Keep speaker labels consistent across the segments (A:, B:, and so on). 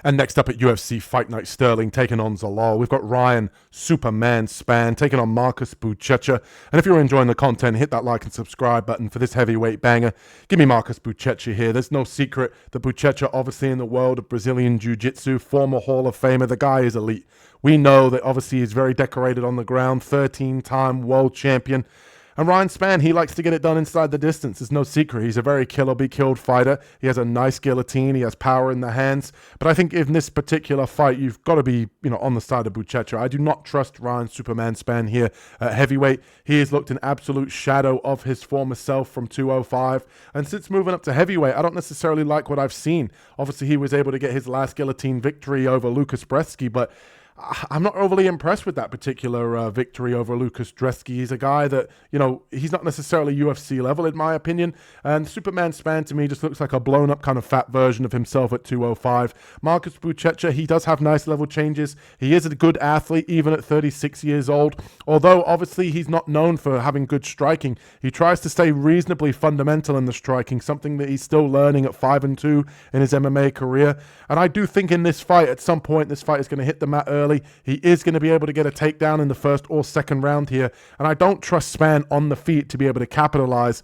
A: And next up at UFC Fight Night Sterling taking on Zalal, we've got Ryan Superman Spann taking on Marcus Buchecha. And if you're enjoying the content, hit that like and subscribe button for this heavyweight banger. Give me Marcus Buchecha here. There's no secret that Buchecha, obviously in the world of Brazilian Jiu-Jitsu, former Hall of Famer, the guy is elite. We know that obviously he's very decorated on the ground, 13-time world champion. And Ryan Spann, he likes to get it done inside the distance. There's no secret. He's a very kill or be killed fighter. He has a nice guillotine. He has power in the hands. But I think in this particular fight, you've got to be, on the side of Buchecha. I do not trust Ryan Superman Spann here at heavyweight. He has looked an absolute shadow of his former self from 205. And since moving up to heavyweight, I don't necessarily like what I've seen. Obviously, he was able to get his last guillotine victory over Lucas Brzeski, but I'm not overly impressed with that particular victory over Lucas Brzeski. He's a guy that, he's not necessarily UFC level in my opinion. And Superman Spann to me just looks like a blown up kind of fat version of himself at 205. Marcus Buchecha, he does have nice level changes. He is a good athlete even at 36 years old. Although obviously he's not known for having good striking. He tries to stay reasonably fundamental in the striking, something that he's still learning at 5-2 in his MMA career. And I do think in this fight, at some point, this fight is going to hit the mat early. He is going to be able to get a takedown in the first or second round here. And I don't trust Spann on the feet to be able to capitalize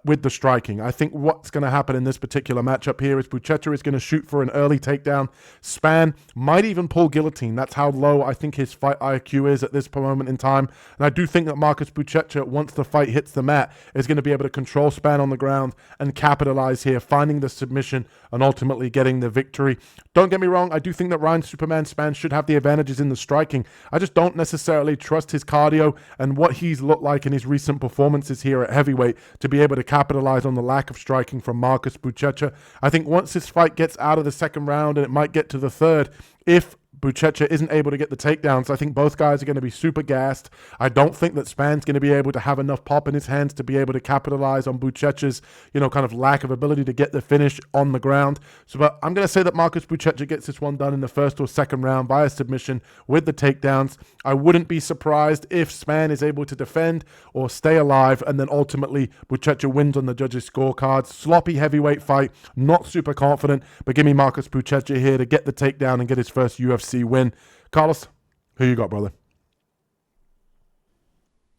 A: with the striking. I think what's going to happen in this particular matchup here is Buchecha is going to shoot for an early takedown. Spann might even pull guillotine. That's how low I think his fight IQ is at this moment in time. And I do think that Marcus Buchecha, once the fight hits the mat, is going to be able to control Spann on the ground and capitalize here, finding the submission and ultimately getting the victory. Don't get me wrong, I do think that Ryan Superman Spann should have the advantages in the striking. I just don't necessarily trust his cardio and what he's looked like in his recent performances here at heavyweight to be able to capitalize on the lack of striking from Marcus Buchecha. I think once this fight gets out of the second round and it might get to the third, if Buchecha isn't able to get the takedowns, I think both guys are going to be super gassed. I don't think that Spann's going to be able to have enough pop in his hands to be able to capitalize on Buchecha's, kind of lack of ability to get the finish on the ground. But I'm going to say that Marcus Buchecha gets this one done in the first or second round by a submission with the takedowns. I wouldn't be surprised if Spann is able to defend or stay alive, and then ultimately Buchecha wins on the judges' scorecards. Sloppy heavyweight fight, not super confident, but give me Marcus Buchecha here to get the takedown and get his first UFC win. Carlos, who you got, brother?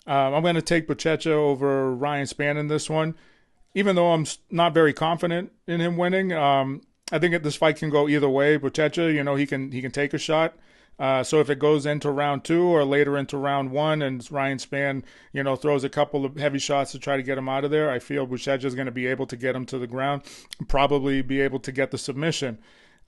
B: I'm going to take Buchecha over Ryan Spann in this one. Even though I'm not very confident in him winning, I think that this fight can go either way. Buchecha, he can take a shot. So if it goes into round 2 or later into round 1 and Ryan Spann, throws a couple of heavy shots to try to get him out of there, I feel Buchecha is going to be able to get him to the ground, probably be able to get the submission.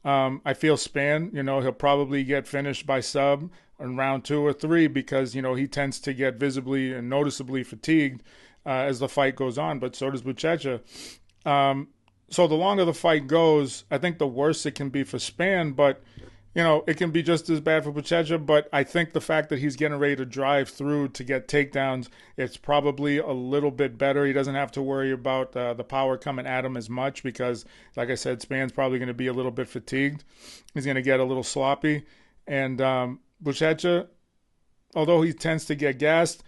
B: I feel Spann, he'll probably get finished by sub in round 2 or 3 because, he tends to get visibly and noticeably fatigued as the fight goes on, but so does Buchecha. So the longer the fight goes, I think the worse it can be for Spann, but, it can be just as bad for Buchecha, but I think the fact that he's getting ready to drive through to get takedowns, it's probably a little bit better. He doesn't have to worry about the power coming at him as much because, like I said, Spann's probably going to be a little bit fatigued. He's going to get a little sloppy. And Buchecha, although he tends to get gassed,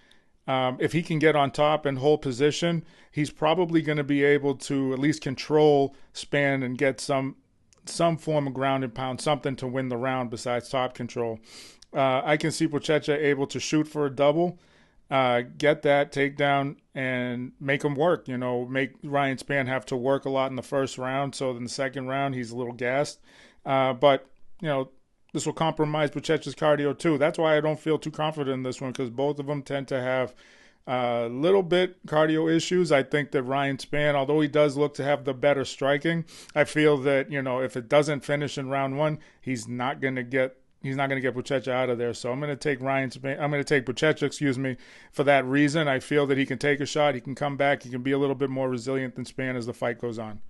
B: if he can get on top and hold position, he's probably going to be able to at least control Spann and get some form of ground and pound, something to win the round besides top control. I can see Buchecha able to shoot for a double, get that takedown, and make him work. Make Ryan Spann have to work a lot in the first round, so in the second round he's a little gassed. But, this will compromise Buchecha's cardio too. That's why I don't feel too confident in this one, because both of them tend to have a little bit cardio issues. I think that Ryan Spann, although he does look to have the better striking, I feel that, if it doesn't finish in round 1, he's not going to get Buchecha out of there. So I'm going to take Buchecha, for that reason. I feel that he can take a shot, he can come back, he can be a little bit more resilient than Spann as the fight goes on.